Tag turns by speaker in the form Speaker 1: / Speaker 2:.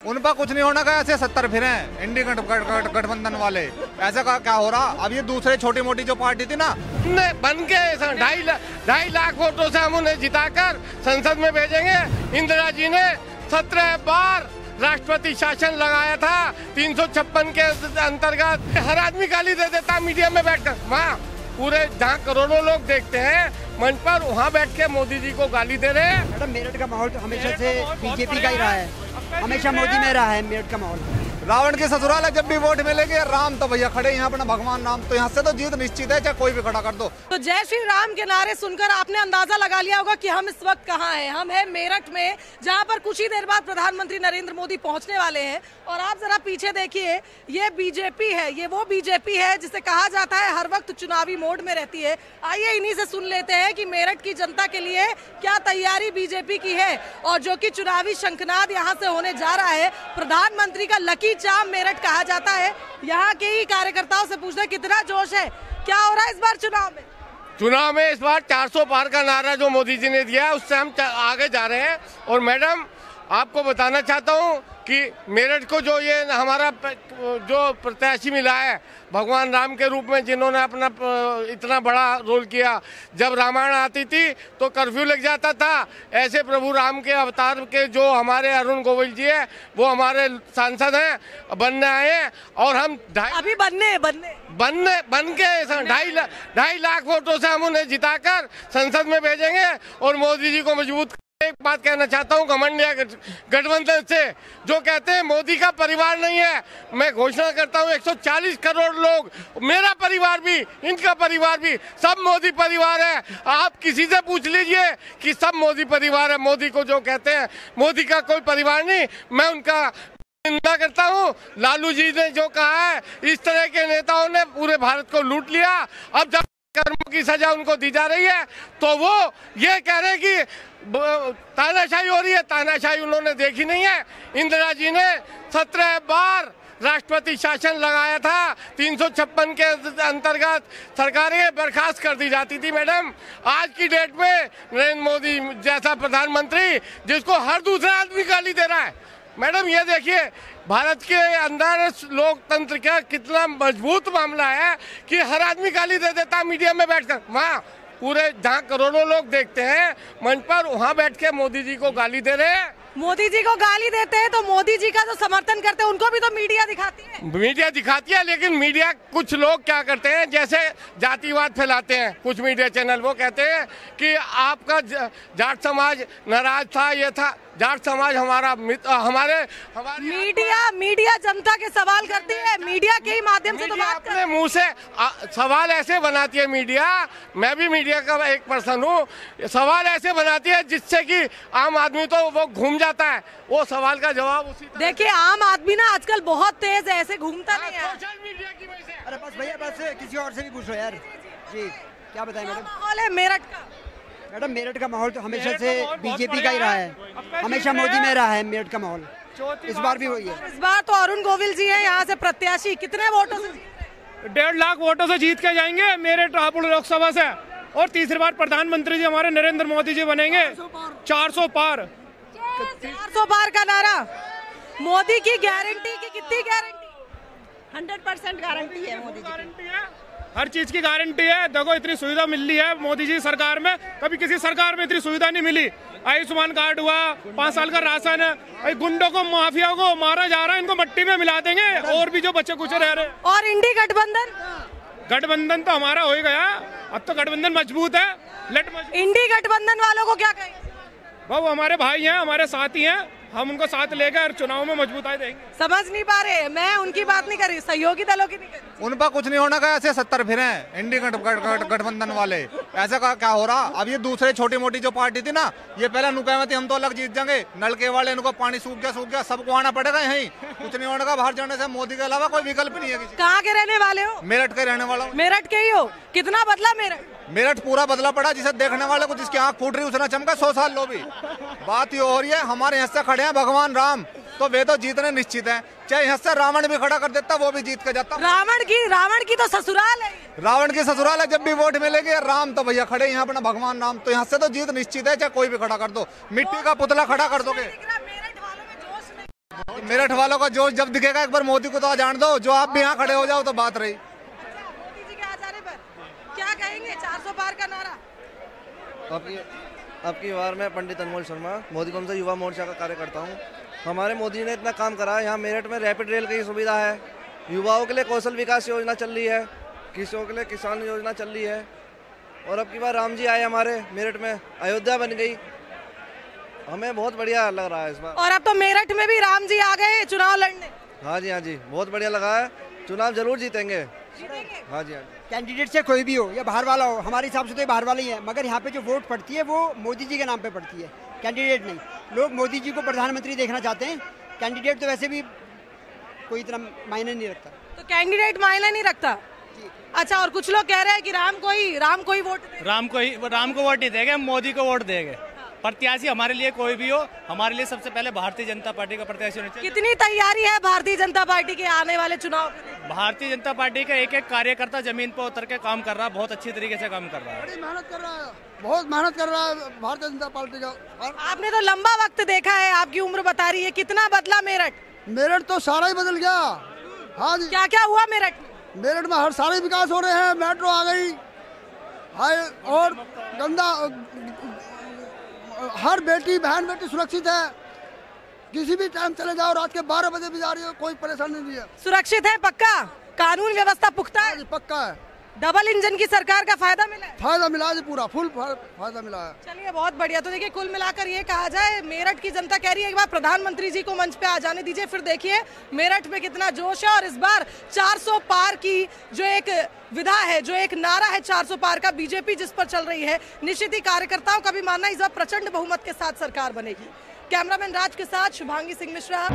Speaker 1: उन पर कुछ नहीं होना का, ऐसे 70 फिर हैं इंडी गठबंधन वाले। ऐसा का क्या हो रहा? अब ये दूसरे छोटी मोटी जो पार्टी थी ना,
Speaker 2: बन के 2.5 लाख वोटों से हम उन्हें जिताकर संसद में भेजेंगे। इंदिरा जी ने 17 बार राष्ट्रपति शासन लगाया था 356 के अंतर्गत। हर आदमी गाली दे देता मीडिया में बैठकर। वहाँ पूरे जहाँ करोड़ों लोग देखते हैं मंच पर, वहाँ बैठ के मोदी जी को गाली दे रहे हैं।
Speaker 3: मैडम मेरठ का माहौल तो हमेशा से बीजेपी का ही रहा है, हमेशा मोदी में रहा है मेरठ का माहौल।
Speaker 1: रावण की ससुराल है, जब भी वोट मिलेंगे राम तो भैया खड़े यहाँ अपना भगवान राम, तो यहाँ से तो जीत निश्चित है, चाहे कोई भी खड़ा कर दो।
Speaker 4: तो जय श्री राम के नारे सुनकर आपने अंदाजा लगा लिया होगा कि हम इस वक्त कहाँ हैं। हम हैं मेरठ में, जहाँ पर कुछ ही देर बाद प्रधानमंत्री नरेंद्र मोदी पहुंचने वाले हैं। और आप जरा पीछे देखिए, ये बीजेपी है, ये वो बीजेपी है जिसे कहा जाता है हर वक्त चुनावी मोड में रहती है। आइए इन्हीं से सुन लेते हैं कि मेरठ की जनता के लिए क्या तैयारी बीजेपी की है, और जो कि चुनावी शंखनाद यहाँ से होने जा रहा है। प्रधानमंत्री का लकी चार्म मेरठ कहा जाता है। यहाँ के ही कार्यकर्ताओं से पूछना कितना जोश है, क्या हो रहा है इस बार चुनाव में?
Speaker 2: इस बार 400 पार का नारा जो मोदी जी ने दिया उससे हम आगे जा रहे हैं। और मैडम आपको बताना चाहता हूँ कि मेरठ को जो ये हमारा जो प्रत्याशी मिला है भगवान राम के रूप में, जिन्होंने अपना इतना बड़ा रोल किया। जब रामायण आती थी तो कर्फ्यू लग जाता था, ऐसे प्रभु राम के अवतार के जो हमारे अरुण गोविल जी है वो हमारे सांसद हैं, बनने आए हैं। और हम
Speaker 4: अभी
Speaker 2: बन के 2.5 लाख वोटों से हम उन्हें जिताकर संसद में भेजेंगे और मोदी जी को मजबूत। एक बात कहना चाहता हूँ घमंडिया गठबंधन से जो कहते हैं मोदी का परिवार नहीं है, मैं घोषणा करता हूँ 140 करोड़ लोग, मेरा परिवार भी, इनका परिवार भी, सब मोदी परिवार है। आप किसी से पूछ लीजिए कि सब मोदी परिवार है। मोदी को जो कहते हैं मोदी का कोई परिवार नहीं। मैं उनका निंदा करता हूँ। लालू जी ने जो कहा है, इस तरह के नेताओं ने पूरे भारत को लूट लिया। अब जब कर्मों की सजा उनको दी जा रही है तो वो ये कह रहे हैं कि तानाशाही हो रही है। तानाशाही उन्होंने देखी नहीं है। इंदिरा जी ने 17 बार राष्ट्रपति शासन लगाया था 356 के अंतर्गत। सरकारें बर्खास्त कर दी जाती थी। मैडम आज की डेट में नरेंद्र मोदी जैसा प्रधानमंत्री जिसको हर दूसरा आदमी गाली दे रहा है। मैडम ये देखिए भारत के अंदर लोकतंत्र का कितना मजबूत मामला है कि हर आदमी गाली दे देता मीडिया में बैठकर। वहाँ पूरे जहाँ करोड़ों लोग देखते हैं मंच पर, वहाँ बैठ के मोदी जी को गाली दे रहे हैं।
Speaker 4: मोदी जी को गाली देते हैं तो मोदी जी का जो समर्थन करते हैं उनको भी तो मीडिया दिखाती है। लेकिन मीडिया कुछ लोग क्या करते हैं, जैसे जातिवाद फैलाते हैं कुछ मीडिया चैनल। वो कहते हैं कि आपका जाट समाज नाराज था, ये था। जाट समाज हमारी मीडिया जनता के सवाल करती है, मीडिया के ही माध्यम से तो बात
Speaker 2: अपने मुंह से सवाल ऐसे बनाती है मीडिया। मैं भी मीडिया का एक पर्सन हूँ। सवाल ऐसे बनाती है जिससे कि आम आदमी तो वो घूम जाता है, वो सवाल का जवाब उसी तरह।
Speaker 4: देखिए आम आदमी ना आजकल बहुत तेज है, ऐसे घूमता नहीं है
Speaker 2: सोशल मीडिया की वजह से।
Speaker 3: अरे बस भैया बस किसी और से भी पूछो यार जी, क्या बताएं मैडम?
Speaker 4: माहौल है मेरठ का?
Speaker 3: मैडम मेरठ का माहौल तो हमेशा से बीजेपी का ही रहा है, हमेशा मोदी में रहा है मेरठ का माहौल। इस बार भी वही है।
Speaker 4: इस बार तो अरुण गोविल जी है यहाँ से प्रत्याशी। कितने वोटों से?
Speaker 5: 1.5 लाख वोटों से जीत के जाएंगे मेरठ रायपुर लोकसभा से। और तीसरी बार प्रधानमंत्री जी हमारे नरेंद्र मोदी जी बनेंगे। 400 पार
Speaker 4: का नारा। मोदी की गारंटी की कितनी गारंटी?
Speaker 6: 100% गारंटी है। मोदी जी
Speaker 5: गारंटी है, हर चीज की गारंटी है। देखो इतनी सुविधा मिल रही है मोदी जी सरकार में, कभी किसी सरकार में इतनी सुविधा नहीं मिली। आयुष्मान कार्ड हुआ, 5 साल का राशन है। गुंडों को, माफिया को मारा जा रहा है, इनको मट्टी में मिला देंगे। और भी जो बच्चे कुछ रह रहे।
Speaker 4: और इंडी
Speaker 5: गठबंधन तो हमारा हो ही गया। अब तो गठबंधन मजबूत है।
Speaker 4: इंडी गठबंधन वालों को क्या कहेंगे?
Speaker 5: वो हमारे भाई हैं, हमारे साथी हैं, हम उनको साथ लेकर चुनाव में मजबूताई देंगे।
Speaker 4: समझ नहीं पा रहे, मैं उनकी बात नहीं कर रही, सहयोगी दलों की नहीं कर रही।
Speaker 1: उन पर कुछ नहीं होना का, ऐसे 70 फिर हैं इंडी गठबंधन वाले। ऐसा का क्या हो रहा? अब ये दूसरे छोटी मोटी जो पार्टी थी ना, ये पहले नुकैया थी हम तो अलग जीत जाएंगे। नलके वाले इनको पानी सूख गया, सबको आना पड़ेगा यहीं। कुछ नहीं होने का, बाहर जाने से मोदी के अलावा कोई विकल्प नहीं है किसी।
Speaker 4: कहाँ के रहने वाले हो?
Speaker 1: मेरठ के रहने वाला हूँ।
Speaker 4: मेरठ के ही हो? कितना बदला
Speaker 1: मेरठ पूरा बदला पड़ा। जिसे देखने वाले को जिसकी आंख फूट रही उसने चमका 100 साल लो भी। बात ये हो रही है, हमारे यहाँ से खड़े हैं भगवान राम, तो वे तो जीतने निश्चित हैं। चाहे यहाँ से रावण भी खड़ा कर देता वो भी जीत के जाता।
Speaker 4: रावण की तो ससुराल है।
Speaker 1: रावण की ससुराल है, जब भी वोट मिलेंगे राम तो भैया खड़े यहाँ अपना भगवान राम, तो यहाँ से तो जीत निश्चित है, चाहे कोई भी खड़ा कर दो। मिट्टी का पुतला खड़ा कर दोगे। मेरठ वालों का जोश जब दिखेगा एक बार मोदी को तो जान दो, जो आप भी यहाँ खड़े हो जाओ तो बात रही।
Speaker 4: मोदी जी के आ जाने पर क्या कहेंगे? 400 पार का नारा।
Speaker 7: अब की बार मैं पंडित अनमोल शर्मा मोदी कौन सा युवा मोर्चा का कार्यकर्ता हूँ। हमारे मोदी ने इतना काम करा है। यहाँ मेरठ में रैपिड रेल की सुविधा है, युवाओं के लिए कौशल विकास योजना चल रही है, किसानों के लिए किसान योजना चल रही है। और अब की बार राम जी आए हमारे मेरठ में, अयोध्या बन गई, हमें बहुत बढ़िया लग रहा है इस बार।
Speaker 4: और अब तो मेरठ में भी राम जी आ गए चुनाव लड़ने।
Speaker 7: हाँ जी, बहुत बढ़िया लगा है। चुनाव जरूर जीतेंगे। हाँ जी।
Speaker 3: कैंडिडेट से कोई भी हो या बाहर वाला हो, हमारे हिसाब से तो ये बाहर वाला ही है, मगर यहाँ पे जो वोट पड़ती है वो मोदी जी के नाम पे पड़ती है, कैंडिडेट नहीं। लोग मोदी जी को प्रधानमंत्री देखना चाहते हैं, कैंडिडेट तो वैसे भी कोई इतना मायने नहीं रखता।
Speaker 4: तो कैंडिडेट मायने नहीं रखता। अच्छा, और कुछ लोग कह रहे हैं कि राम को ही वोट देंगे।
Speaker 8: राम को वोट नहीं देंगे, मोदी को वोट देंगे। प्रत्याशी हमारे लिए कोई भी हो, हमारे लिए सबसे पहले भारतीय जनता पार्टी का प्रत्याशी होना चाहिए।
Speaker 4: कितनी तैयारी है भारतीय जनता पार्टी के आने वाले चुनाव के लिए?
Speaker 8: भारतीय जनता पार्टी का एक एक कार्यकर्ता जमीन पर उतर के काम कर रहा है, बहुत अच्छी तरीके से काम कर रहा है।
Speaker 9: बड़ी मेहनत कर रहा है, बहुत मेहनत कर रहा है भारतीय जनता पार्टी का।
Speaker 4: आपने तो लंबा वक्त देखा है, आपकी उम्र बता रही है, कितना बदला मेरठ?
Speaker 9: मेरठ तो सारा ही बदल गया। हाँ जी,
Speaker 4: क्या क्या हुआ मेरठ में?
Speaker 9: मेरठ में हर सारे विकास हो रहे हैं, मेट्रो आ गई, और गंदा हर बहन बेटी सुरक्षित है, किसी भी टाइम चले जाओ, रात के 12 बजे भी जा रही हो, कोई परेशानी नहीं है।
Speaker 4: सुरक्षित है पक्का? कानून व्यवस्था पुख्ता है?
Speaker 9: पक्का है।
Speaker 4: डबल इंजन की सरकार का फायदा मिला है?
Speaker 9: फायदा मिला है, पूरा फुल फायदा मिला है।
Speaker 4: चलिए, बहुत बढ़िया। तो देखिए, कुल मिलाकर ये कहा जाए, मेरठ की जनता कह रही है एक बार प्रधानमंत्री जी को मंच पे आ जाने दीजिए, फिर देखिए मेरठ में कितना जोश है। और इस बार 400 पार की जो एक विधा है, जो एक नारा है 400 पार का, बीजेपी जिस पर चल रही है, निश्चित ही कार्यकर्ताओं का भी मानना इस बार प्रचंड बहुमत के साथ सरकार बनेगी। कैमरामैन राज के साथ शुभांगी सिंह मिश्रा।